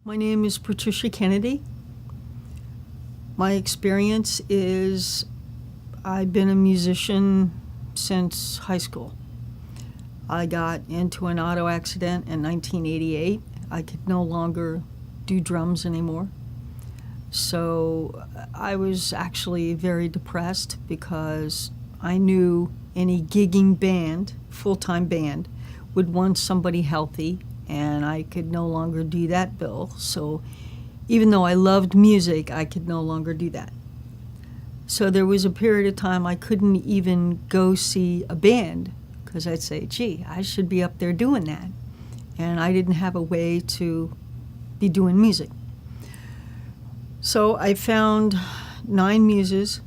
My name is Patricia Kennedy. My experience is I've been a musician since high school. I got into an auto accident in 1988. I could no longer do drums anymore. So I was actually very depressed because I knew any gigging band, full-time band, would want somebody healthy, and I could no longer do that bill. So even though I loved music, I could no longer do that. So there was a period of time I couldn't even go see a band because I'd say, gee, I should be up there doing that. And I didn't have a way to be doing music. So I found 9Muses.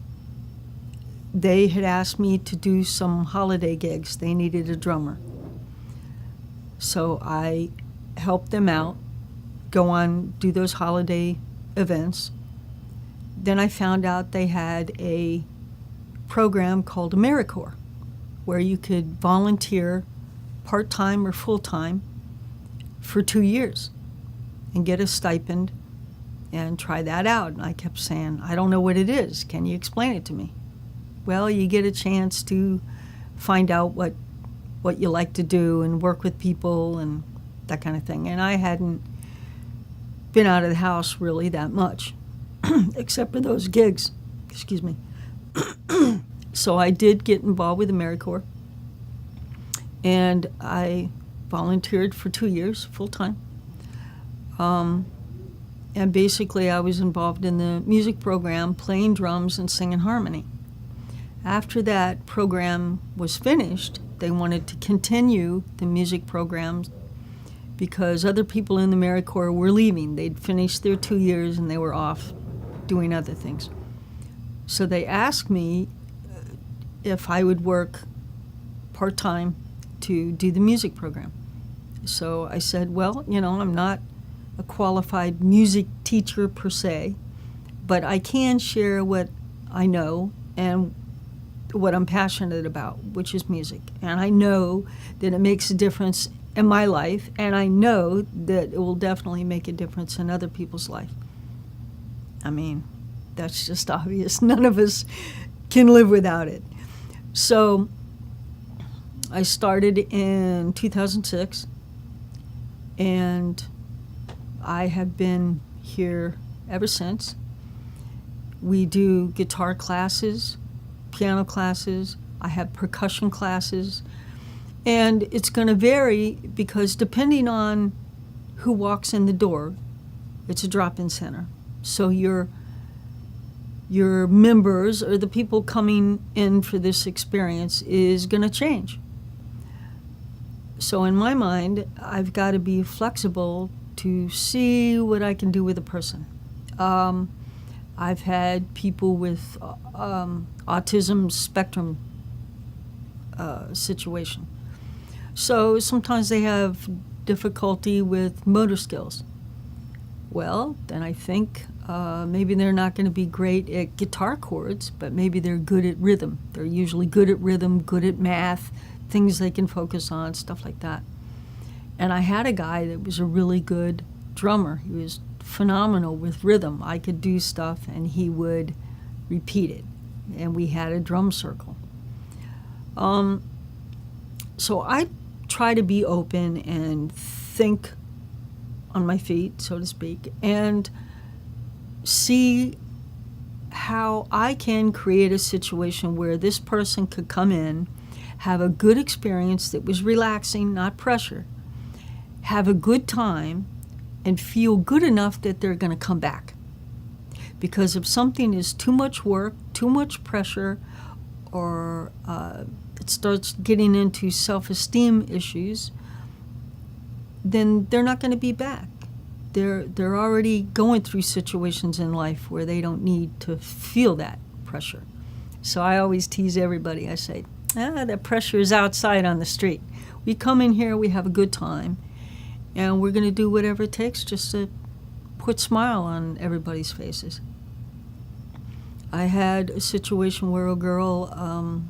They had asked me to do some holiday gigs. They needed a drummer. So I helped them out, go on, do those holiday events. Then I found out they had a program called AmeriCorps, where you could volunteer part-time or full-time for 2 years and get a stipend and try that out. And I kept saying, I don't know what it is. Can you explain it to me? Well, you get a chance to find out what you like to do and work with people and that kind of thing. And I hadn't been out of the house really that much, except for those gigs. Excuse me. So I did get involved with AmeriCorps, and I volunteered for 2 years, full-time. And basically I was involved in the music program, playing drums and singing harmony. After that program was finished, they wanted to continue the music programs because other people in the AmeriCorps were leaving. They'd finished their 2 years and they were off doing other things. So they asked me if I would work part-time to do the music program. So I said, well, I'm not a qualified music teacher per se, but I can share what I know and what I'm passionate about, which is music. And I know that it makes a difference in my life, and I know that it will definitely make a difference in other people's life. I mean, that's just obvious. None of us can live without it. So I started in 2006, and I have been here ever since. We do guitar classes, piano classes, I have percussion classes, and it's going to vary because depending on who walks in the door, it's a drop-in center. So your members or the people coming in for this experience is going to change. So in my mind, I've got to be flexible to see what I can do with a person. I've had people with autism spectrum situation. So sometimes they have difficulty with motor skills. Well, then I think maybe they're not going to be great at guitar chords, but maybe they're good at rhythm. They're usually good at rhythm, good at math, things they can focus on, stuff like that. And I had a guy that was a really good drummer. He was phenomenal with rhythm. I could do stuff and he would repeat it. And we had a drum circle. So I try to be open and think on my feet, so to speak, and see how I can create a situation where this person could come in, have a good experience that was relaxing, not pressure, have a good time, and feel good enough that they're going to come back. Because if something is too much work, too much pressure, or it starts getting into self-esteem issues, then they're not going to be back. They're already going through situations in life where they don't need to feel that pressure. So I always tease everybody. I say, that pressure is outside on the street. We come in here, we have a good time, and we're going to do whatever it takes just to put a smile on everybody's faces. I had a situation where a girl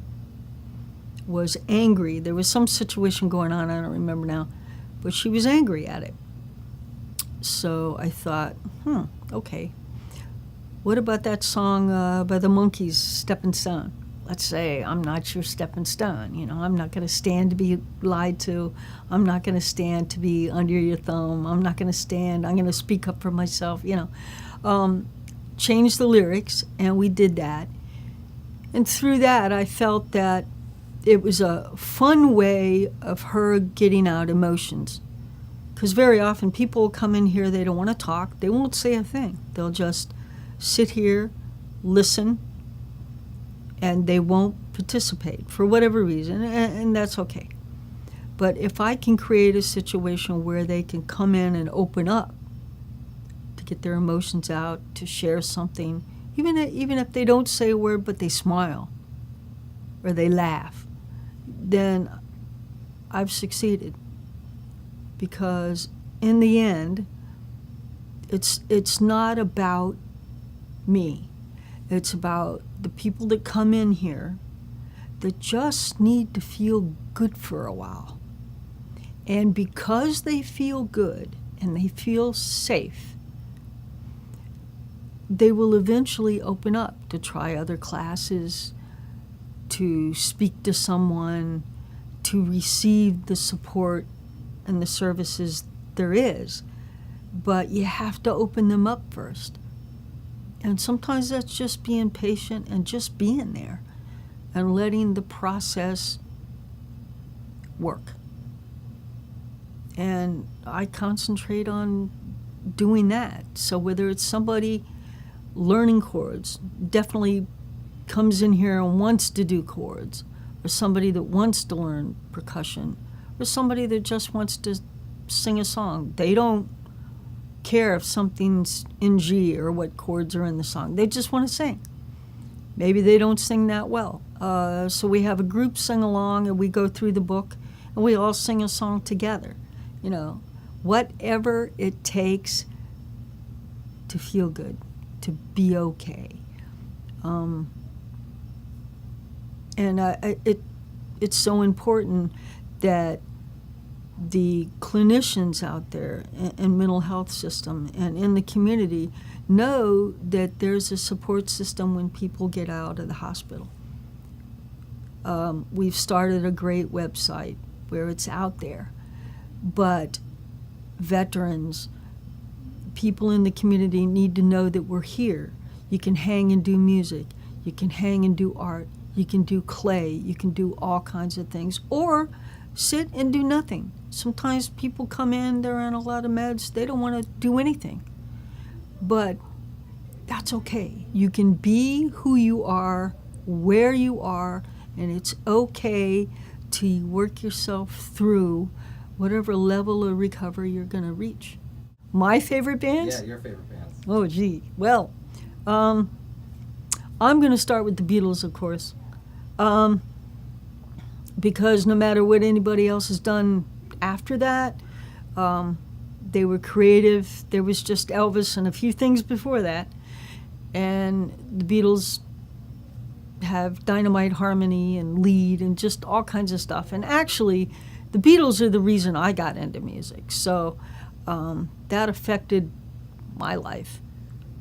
was angry. There was some situation going on, I don't remember now, but she was angry at it. so I thought, okay, what about that song by the Monkees, Stepping Stone? Let's say I'm not your stepping stone. I'm not going to stand to be lied to. I'm not going to stand to be under your thumb. I'm not going to stand. I'm going to speak up for myself. Change the lyrics, and we did that. And through that, I felt that it was a fun way of her getting out emotions. Because very often people will come in here, they don't want to talk. They won't say a thing. They'll just sit here, listen, and they won't participate for whatever reason, and that's okay. But if I can create a situation where they can come in and open up to get their emotions out, to share something, even if they don't say a word but they smile or they laugh, then I've succeeded. Because in the end, it's not about me. It's about the people that come in here that just need to feel good for a while. And because they feel good and they feel safe, they will eventually open up to try other classes, to speak to someone, to receive the support and the services there is. But you have to open them up first. And sometimes that's just being patient and just being there and letting the process work. And I concentrate on doing that. So whether it's somebody learning chords, definitely comes in here and wants to do chords, or somebody that wants to learn percussion, or somebody that just wants to sing a song. They don't care if something's in G or what chords are in the song. They just want to sing. Maybe they don't sing that well. So we have a group sing along, and we go through the book, and we all sing a song together. Whatever it takes to feel good, to be okay. And it's so important that the clinicians out there in mental health system and in the community know that there's a support system when people get out of the hospital. We've started a great website where it's out there, but veterans, people in the community need to know that we're here. You can hang and do music, you can hang and do art, you can do clay, you can do all kinds of things, or sit and do nothing. Sometimes people come in, they're on a lot of meds, they don't want to do anything. But that's okay. You can be who you are, where you are, and it's okay to work yourself through whatever level of recovery you're going to reach. My favorite bands? Yeah, your favorite bands. Oh, gee. Well, I'm going to start with the Beatles, of course. Because no matter what anybody else has done after that, they were creative. There was just Elvis and a few things before that. And the Beatles have dynamite harmony and lead and just all kinds of stuff. And actually, the Beatles are the reason I got into music. So that affected my life.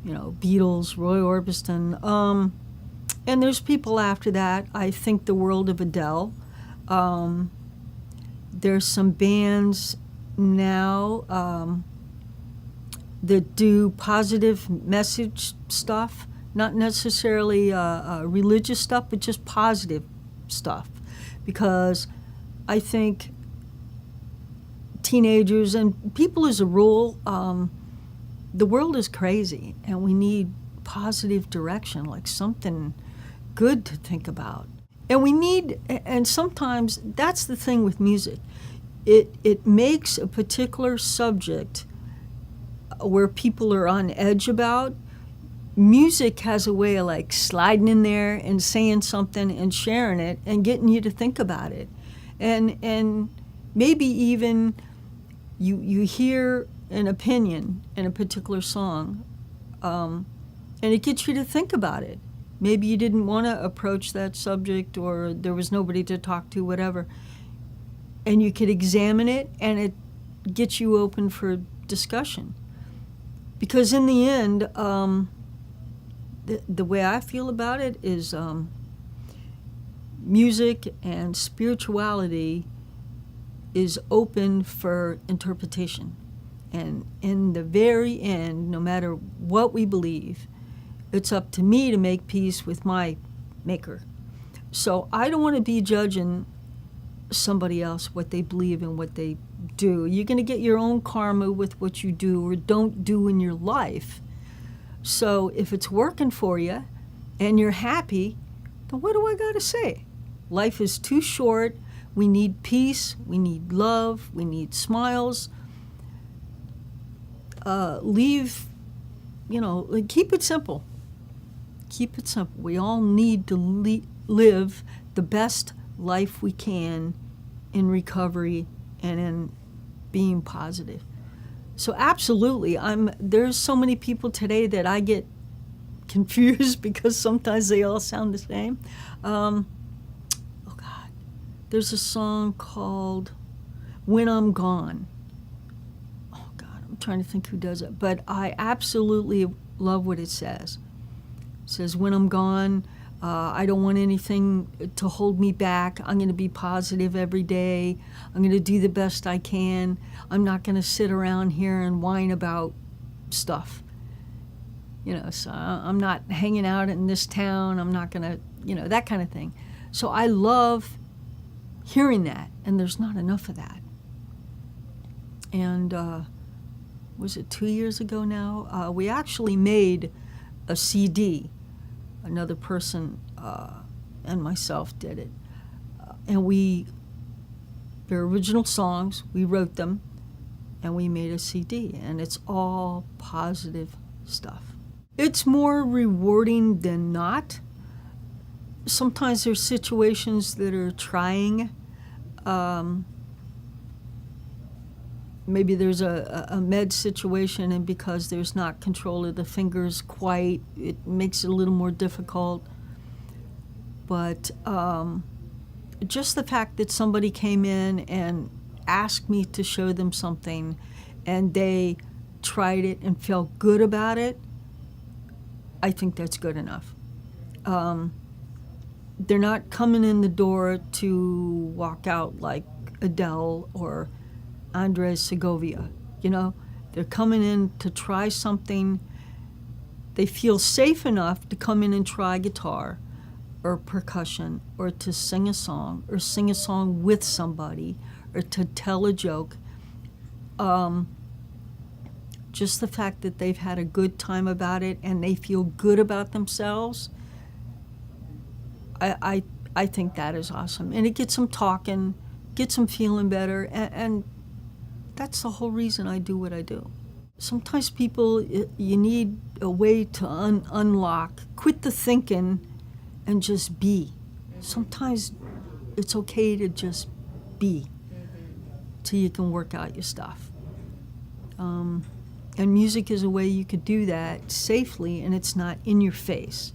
Beatles, Roy Orbison. And there's people after that. I think the world of Adele. There's some bands now that do positive message stuff, not necessarily religious stuff, but just positive stuff. Because I think teenagers and people as a rule, the world is crazy, and we need positive direction, like something good to think about. And sometimes that's the thing with music. It makes a particular subject where people are on edge about. Music has a way of like sliding in there and saying something and sharing it and getting you to think about it. And maybe even you hear an opinion in a particular song, and it gets you to think about it. Maybe you didn't want to approach that subject, or there was nobody to talk to, whatever. And you could examine it, and it gets you open for discussion. Because in the end, the way I feel about it is music and spirituality is open for interpretation. And in the very end, no matter what we believe, it's up to me to make peace with my maker. So I don't want to be judging somebody else, what they believe and what they do. You're going to get your own karma with what you do or don't do in your life. So if it's working for you and you're happy, then what do I got to say? Life is too short. We need peace. We need love. We need smiles. Keep it simple. Keep it simple. We all need to live the best life we can in recovery and in being positive. So absolutely, there's so many people today that I get confused because sometimes they all sound the same. There's a song called When I'm Gone. Oh God, I'm trying to think who does it, but I absolutely love what it says. It says, when I'm gone, I don't want anything to hold me back. I'm going to be positive every day. I'm going to do the best I can. I'm not going to sit around here and whine about stuff. So I'm not hanging out in this town. I'm not going to, that kind of thing. So I love hearing that, and there's not enough of that. And was it 2 years ago now? We actually made a CD. Another person and myself did it. And they're original songs, we wrote them, and we made a CD, and it's all positive stuff. It's more rewarding than not. Sometimes there's situations that are trying. Maybe there's a med situation, and because there's not control of the fingers quite, it makes it a little more difficult. But just the fact that somebody came in and asked me to show them something, and they tried it and felt good about it, I think that's good enough. They're not coming in the door to walk out like Adele or Andres Segovia, They're coming in to try something. They feel safe enough to come in and try guitar or percussion or to sing a song with somebody or to tell a joke. Just the fact that they've had a good time about it and they feel good about themselves, I think that is awesome. And it gets them talking, gets them feeling better, and that's the whole reason I do what I do. Sometimes people, you need a way to unlock, quit the thinking and just be. Sometimes it's okay to just be till you can work out your stuff. And music is a way you could do that safely, and it's not in your face.